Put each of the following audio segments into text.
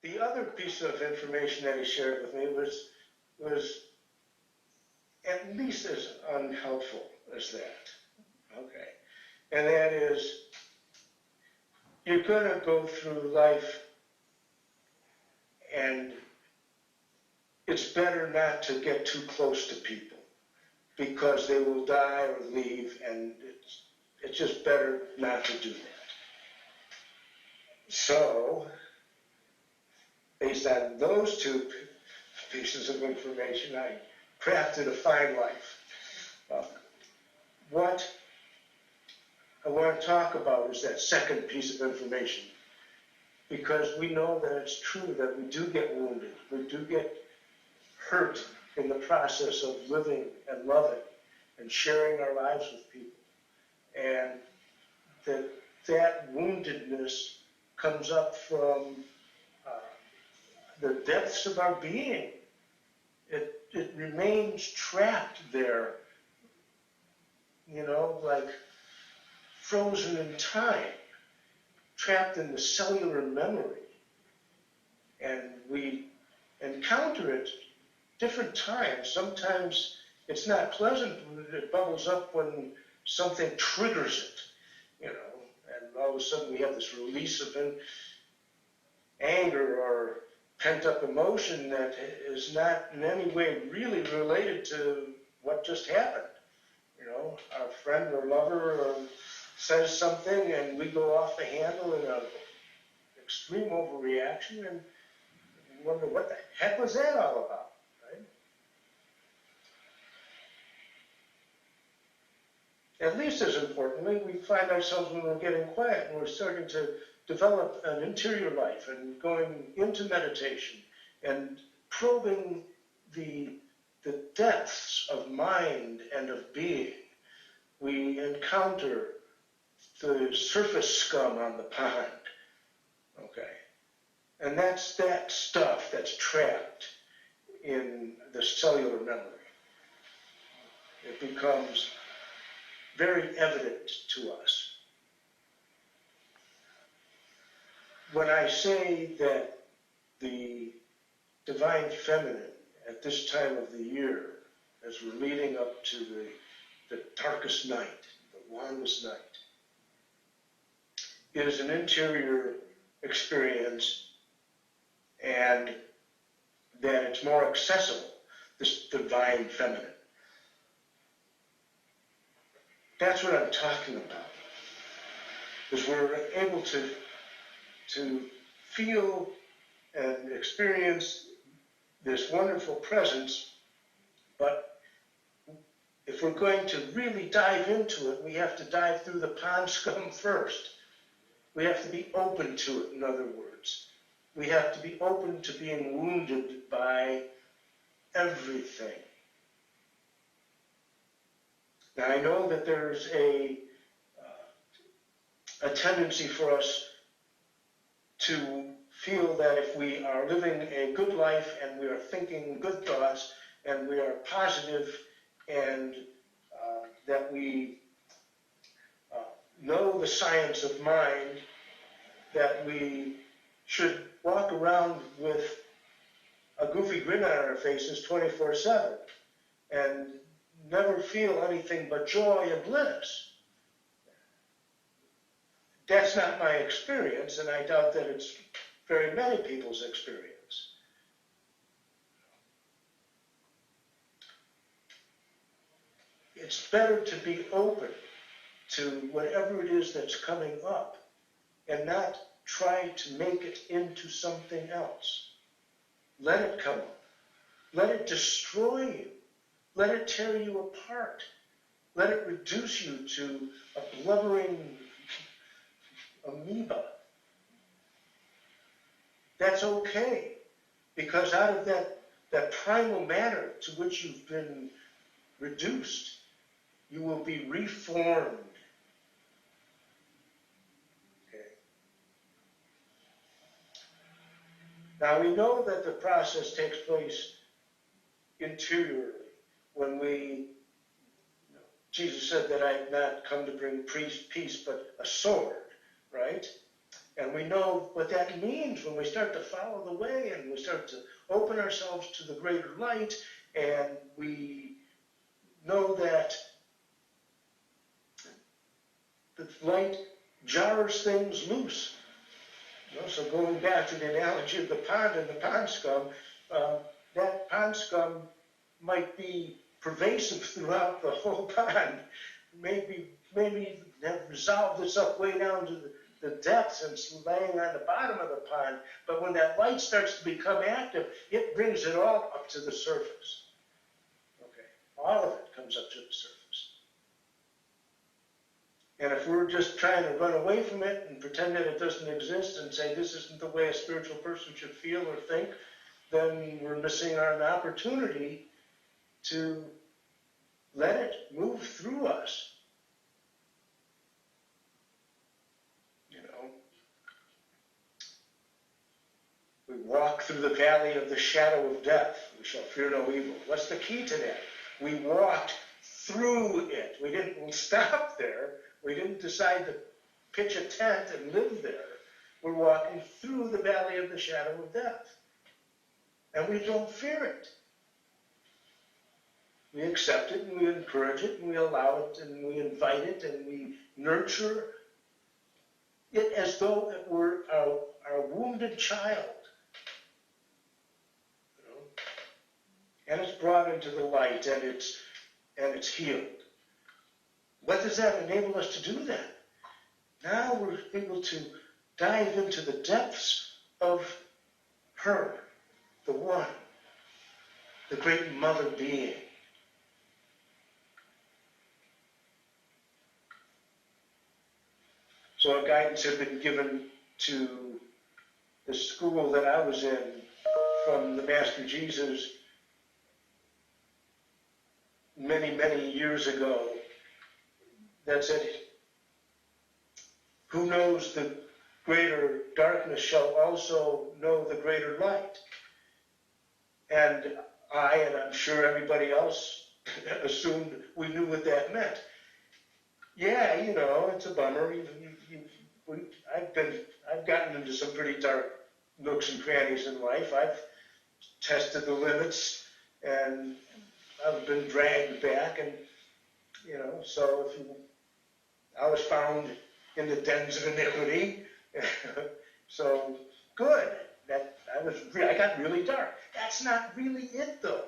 the other piece of information that he shared with me was at least as unhelpful as that. Okay. And that is, you're going to go through life, and it's better not to get too close to people because they will die or leave, and it's just better not to do that. So, based on those two pieces of information, I crafted a fine life. What I want to talk about is that second piece of information, because we know that it's true that we do get wounded, we do get hurt in the process of living and loving and sharing our lives with people. And that woundedness comes up from the depths of our being. It remains trapped there, like frozen in time, trapped in the cellular memory. And we encounter it different times. Sometimes it's not pleasant. It bubbles up when something triggers it, and all of a sudden we have this release of anger or pent-up emotion that is not in any way really related to what just happened. Our friend or lover says something and we go off the handle in an extreme overreaction and wonder what the heck was that all about, right? At least as importantly, we find ourselves when we're getting quiet and we're starting to develop an interior life and going into meditation and probing the depths of mind and of being. We encounter the surface scum on the pond, okay? And that's that stuff that's trapped in the cellular memory. It becomes very evident to us. When I say that the divine feminine at this time of the year, as we're leading up to the darkest night, the longest night, is an interior experience, and that it's more accessible, this divine feminine. That's what I'm talking about. Is we're able to feel and experience this wonderful presence, but if we're going to really dive into it, we have to dive through the pond scum first. We have to be open to it, in other words. We have to be open to being wounded by everything. Now, I know that there's a tendency for us to feel that if we are living a good life and we are thinking good thoughts and we are positive and that we know the science of mind, that we should walk around with a goofy grin on our faces 24/7 and never feel anything but joy and bliss. That's not my experience, and I doubt that it's very many people's experience. It's better to be open to whatever it is that's coming up and not try to make it into something else. Let it come up. Let it destroy you. Let it tear you apart. Let it reduce you to a blubbering amoeba. That's okay, because out of that primal matter to which you've been reduced, you will be reformed. Okay. Now we know that the process takes place interiorly. When Jesus said that I had not come to bring peace, but a sword, right? And we know what that means when we start to follow the way and we start to open ourselves to the greater light, and we know that the light jars things loose. You know, so going back to the analogy of the pond and the pond scum, that pond scum might be pervasive throughout the whole pond. Maybe have resolved itself way down to the depths and it's laying on the bottom of the pond. But when that light starts to become active, it brings it all up to the surface. Okay, all of it comes up to the surface. And if we're just trying to run away from it and pretend that it doesn't exist and say this isn't the way a spiritual person should feel or think, then we're missing an opportunity to let it move through us. You know, we walk through the valley of the shadow of death. We shall fear no evil. What's the key to that? We walked through it. We didn't stop there. We didn't decide to pitch a tent and live there. We're walking through the valley of the shadow of death. And we don't fear it. We accept it and we encourage it and we allow it and we invite it and we nurture it as though it were our wounded child. You know? And it's brought into the light and it's healed. What does that enable us to do then? Now we're able to dive into the depths of her, the one, the great mother being. So a guidance had been given to the school that I was in from the Master Jesus many, many years ago that said, who knows the greater darkness shall also know the greater light. And I'm sure everybody else assumed we knew what that meant. Yeah, you know, it's a bummer. I've gotten into some pretty dark nooks and crannies in life. I've tested the limits, and I've been dragged back, and you know. So I was found in the dens of iniquity. So good. I got really dark. That's not really it, though.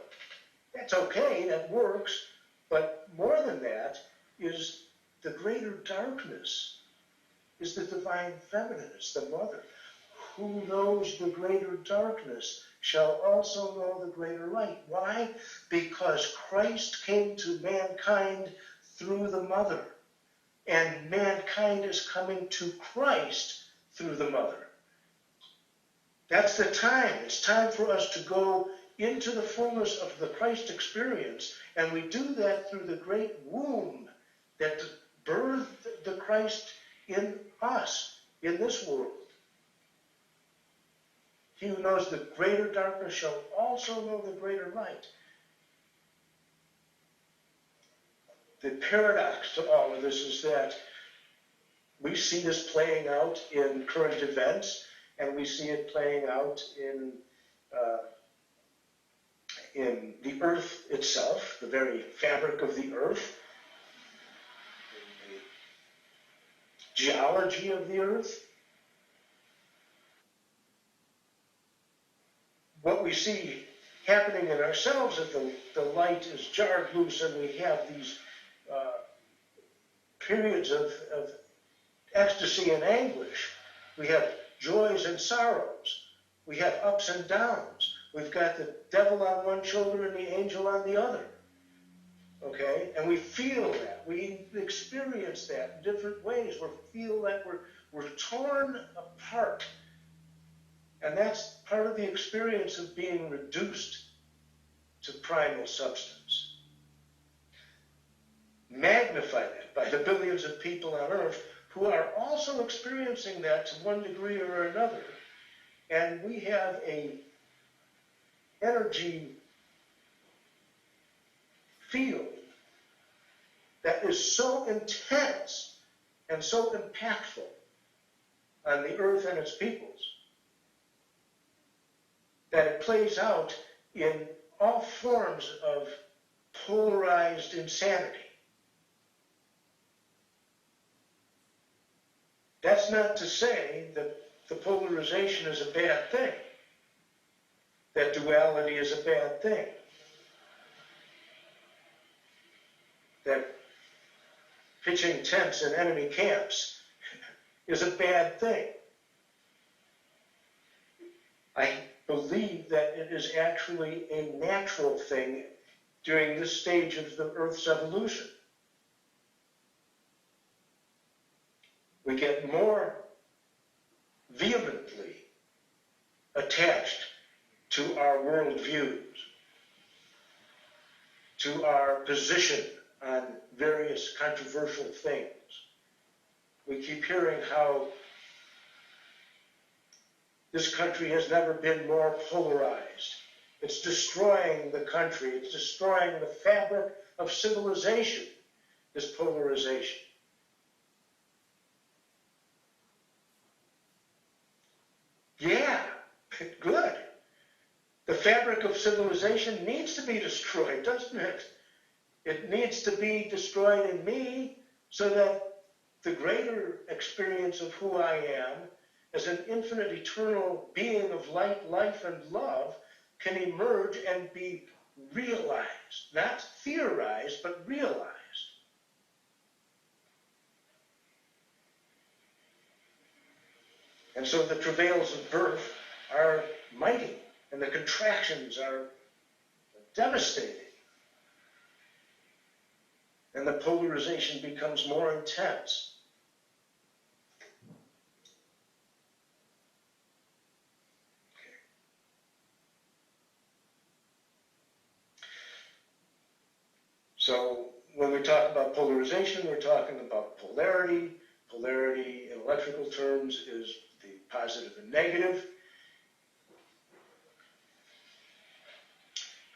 That's okay. That works. But more than that is the greater darkness is the divine feminine. It's the mother. Who knows the greater darkness shall also know the greater light. Why? Because Christ came to mankind through the mother. And mankind is coming to Christ through the mother. That's the time. It's time for us to go into the fullness of the Christ experience. And we do that through the great womb that birthed the Christ in us, in this world. He who knows the greater darkness shall also know the greater light. The paradox to all of this is that we see this playing out in current events, and we see it playing out in the earth itself, the very fabric of the earth, in the geology of the earth. What we see happening in ourselves if the light is jarred loose and we have these periods of ecstasy and anguish. We have joys and sorrows. We have ups and downs. We've got the devil on one shoulder and the angel on the other. Okay? And we feel that. We experience that in different ways. We feel that we're torn apart. And that's part of the experience of being reduced to primal substance. Magnify that by the billions of people on earth who are also experiencing that to one degree or another. And we have a energy field that is so intense and so impactful on the earth and its peoples, that it plays out in all forms of polarized insanity. That's not to say that the polarization is a bad thing, that duality is a bad thing, that pitching tents in enemy camps is a bad thing. I believe that it is actually a natural thing during this stage of the Earth's evolution. We get more vehemently attached to our worldviews, to our position on various controversial things. We keep hearing how this country has never been more polarized. It's destroying the country. It's destroying the fabric of civilization, this polarization. Yeah, good. The fabric of civilization needs to be destroyed, doesn't it? It needs to be destroyed in me so that the greater experience of who I am as an infinite, eternal being of light, life, and love can emerge and be realized. Not theorized, but realized. And so the travails of birth are mighty, and the contractions are devastating. And the polarization becomes more intense. So when we talk about polarization, we're talking about polarity. Polarity in electrical terms is the positive and negative.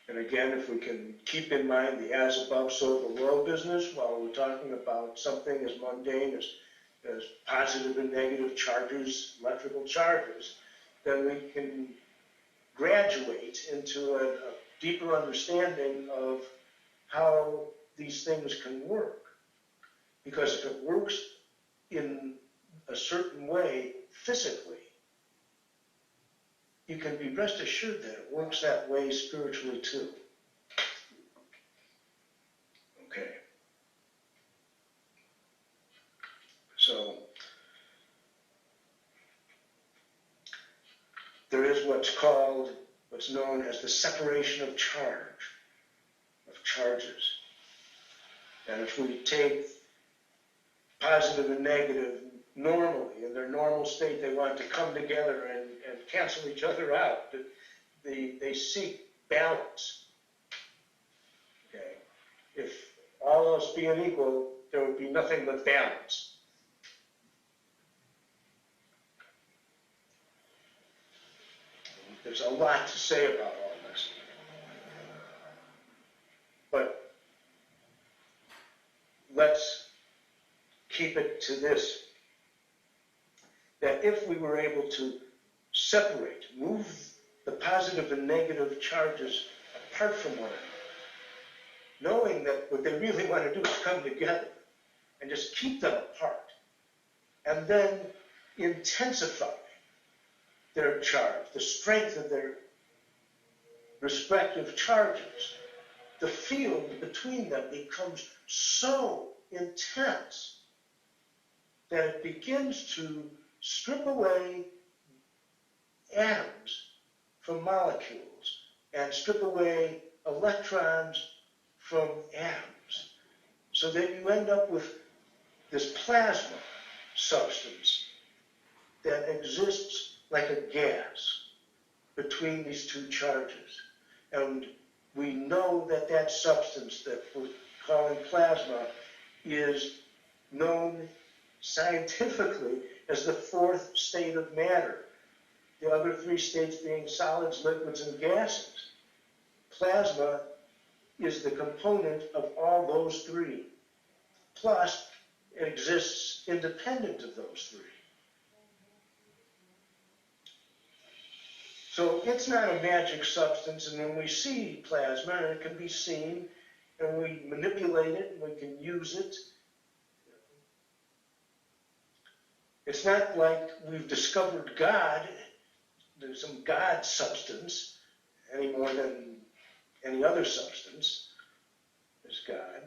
And again, if we can keep in mind the as above, so below business, while we're talking about something as mundane as positive and negative charges, electrical charges, then we can graduate into a deeper understanding of how these things can work. Because if it works in a certain way physically, you can be rest assured that it works that way spiritually too. Okay. So there is what's known as the separation of charges. And if we take positive and negative normally, in their normal state, they want to come together and cancel each other out. They seek balance. Okay? If all else being equal, there would be nothing but balance. There's a lot to say about all this. But let's keep it to this, that if we were able to separate, move the positive and negative charges apart from one another, knowing that what they really want to do is come together and just keep them apart, and then intensify their charge, the strength of their respective charges, the field between them becomes so intense that it begins to strip away atoms from molecules and strip away electrons from atoms, so that you end up with this plasma substance that exists like a gas between these two charges. And we know that that substance that we're calling plasma is known scientifically as the fourth state of matter, the other three states being solids, liquids, and gases. Plasma is the component of all those three. Plus, it exists independent of those three. So it's not a magic substance, and when we see plasma, and it can be seen, and we manipulate it, and we can use it, it's not like we've discovered God, there's some God substance, any more than any other substance is God.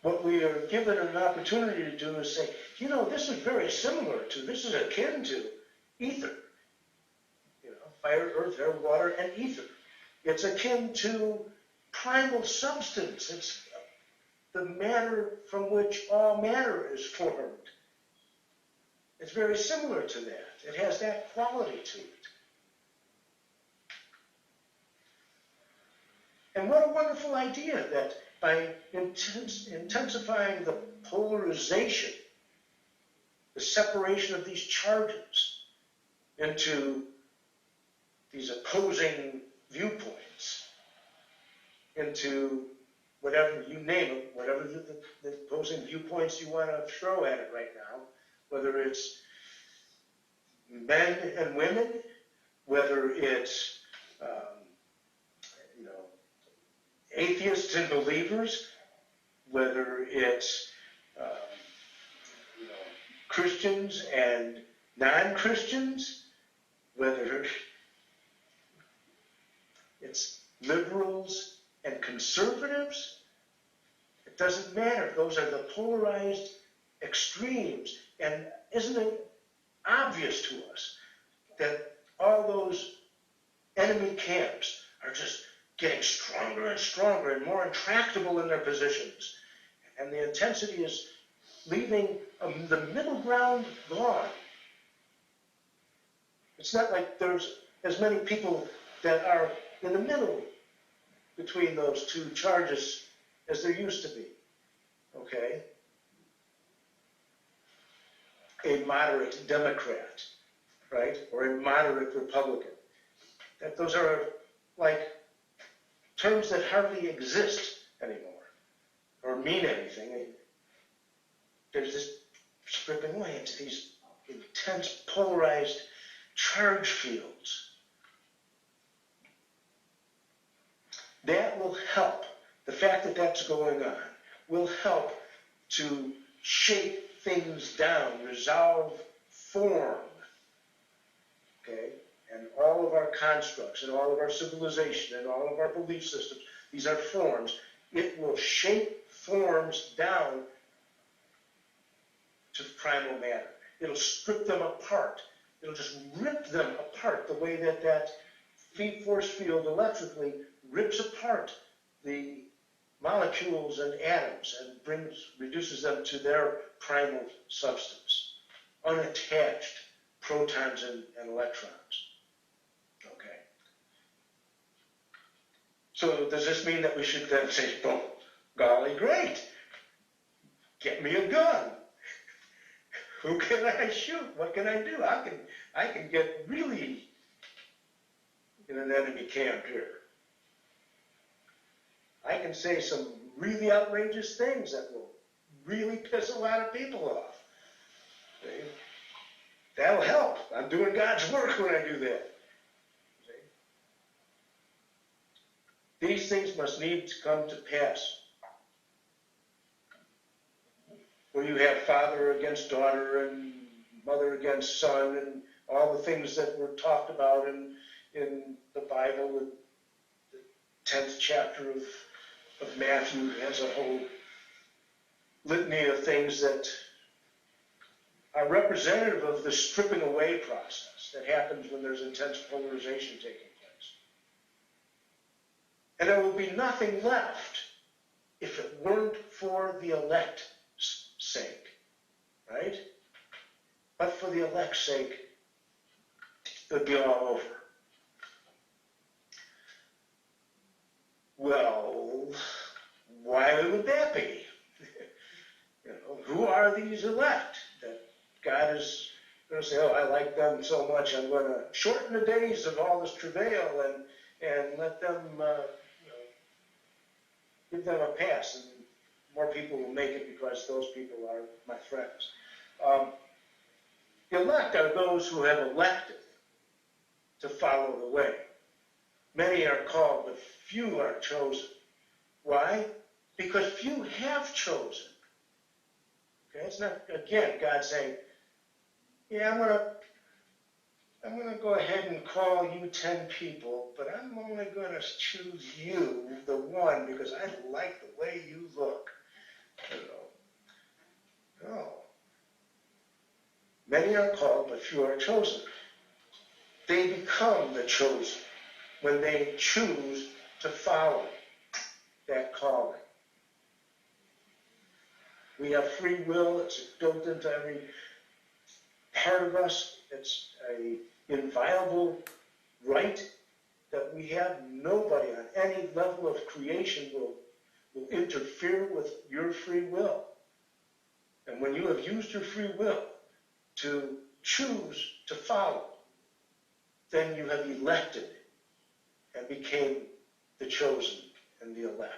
What we are given an opportunity to do is say, you know, this is very similar to, this is akin to ether. You know, fire, earth, air, water, and ether. It's akin to primal substance. It's the matter from which all matter is formed. It's very similar to that. It has that quality to it. And what a wonderful idea that by intensifying the polarization, the separation of these charges into these opposing viewpoints, into whatever you name it, whatever the opposing viewpoints you want to throw at it right now, whether it's men and women, whether it's atheists and believers, whether it's Christians and non-Christians, whether it's liberals and conservatives, it doesn't matter. Those are the polarized extremes. And isn't it obvious to us that all those enemy camps are just getting stronger and stronger and more intractable in their positions? And the intensity is leaving the middle ground gone. It's not like there's as many people that are in the middle between those two charges as there used to be. Okay? A moderate Democrat, right? Or a moderate Republican. That those are like terms that hardly exist anymore or mean anything. There's this stripping away into these intense polarized charge fields. That will help. The fact that that's going on will help to shape things down, resolve form. Okay? And all of our constructs and all of our civilization and all of our belief systems, these are forms. It will shape forms down to primal matter. It'll strip them apart. It'll just rip them apart the way that that force field electrically rips apart the molecules and atoms and reduces them to their primal substance, unattached protons and electrons. Okay. So does this mean that we should then say, oh, golly, great, get me a gun. Who can I shoot? What can I do? I can get really in an enemy camp here. I can say some really outrageous things that will really piss a lot of people off. See? That'll help. I'm doing God's work when I do that. See? These things must needs come to pass. Where you have father against daughter and mother against son and all the things that were talked about in the Bible. The 10th chapter of Matthew has a whole litany of things that are representative of the stripping away process that happens when there's intense polarization taking place. And there will be nothing left if it weren't for the elect's sake, right? But for the elect's sake, it would be all over. Well, why would that be? Who are these elect that God is going to say, oh, I like them so much, I'm going to shorten the days of all this travail and let them, give them a pass, and more people will make it because those people are my friends. The elect are those who have elected to follow the way. Many are called, but few are chosen. Why? Because few have chosen. Okay, it's not, again, God saying, yeah, I'm going to go ahead and call you 10 people, but I'm only going to choose you, the one, because I like the way you look. No. Many are called, but few are chosen. They become the chosen when they choose to follow that calling. We have free will. It's built into every part of us. It's an inviolable right that we have. Nobody on any level of creation will interfere with your free will. And when you have used your free will to choose to follow, then you have elected and became the chosen and the elect.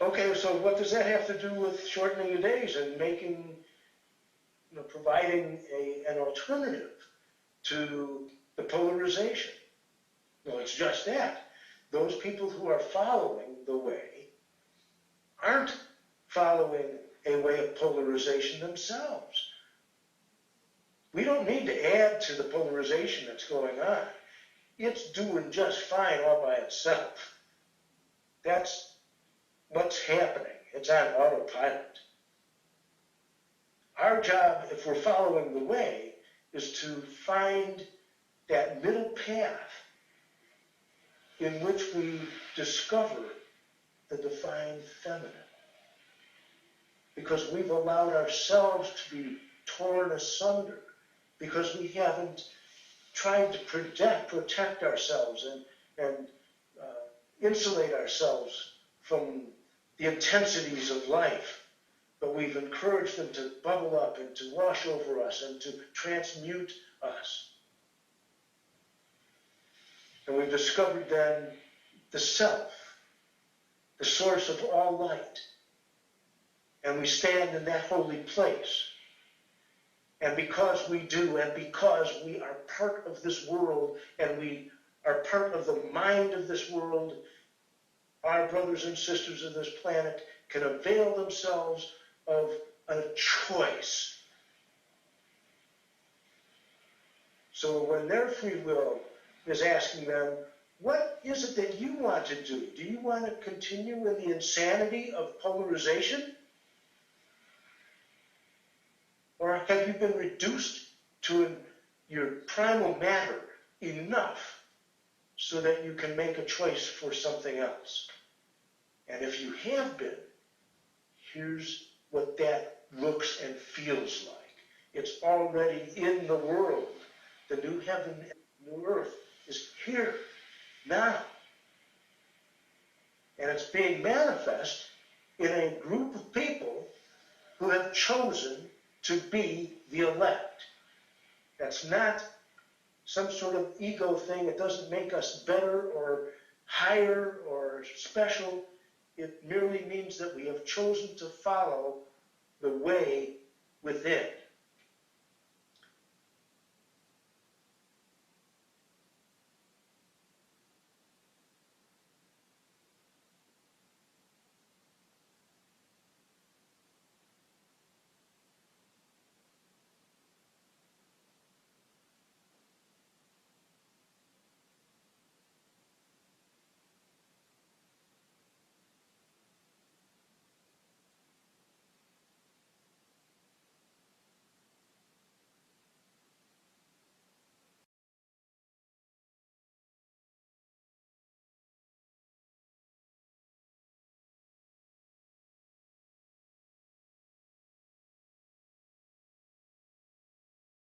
Okay, so what does that have to do with shortening the days and making, providing an alternative to the polarization? Well, it's just that. Those people who are following the way aren't following a way of polarization themselves. We don't need to add to the polarization that's going on. It's doing just fine all by itself. That's what's happening. It's on autopilot. Our job, if we're following the way, is to find that middle path in which we discover the divine feminine. Because we've allowed ourselves to be torn asunder, because we haven't tried to protect ourselves and insulate ourselves from the intensities of life, but we've encouraged them to bubble up and to wash over us and to transmute us. And we've discovered then the self, the source of all light. And we stand in that holy place. And because we do, and because we are part of this world, and we are part of the mind of this world, our brothers and sisters of this planet can avail themselves of a choice. So when their free will is asking them, what is it that you want to do? Do you want to continue in the insanity of polarization? Or have you been reduced to your primal matter enough so that you can make a choice for something else? And if you have been, here's what that looks and feels like. It's already in the world. The new heaven and new earth is here now. And it's being manifest in a group of people who have chosen to be the elect. That's not some sort of ego thing. It doesn't make us better or higher or special. It merely means that we have chosen to follow the way within.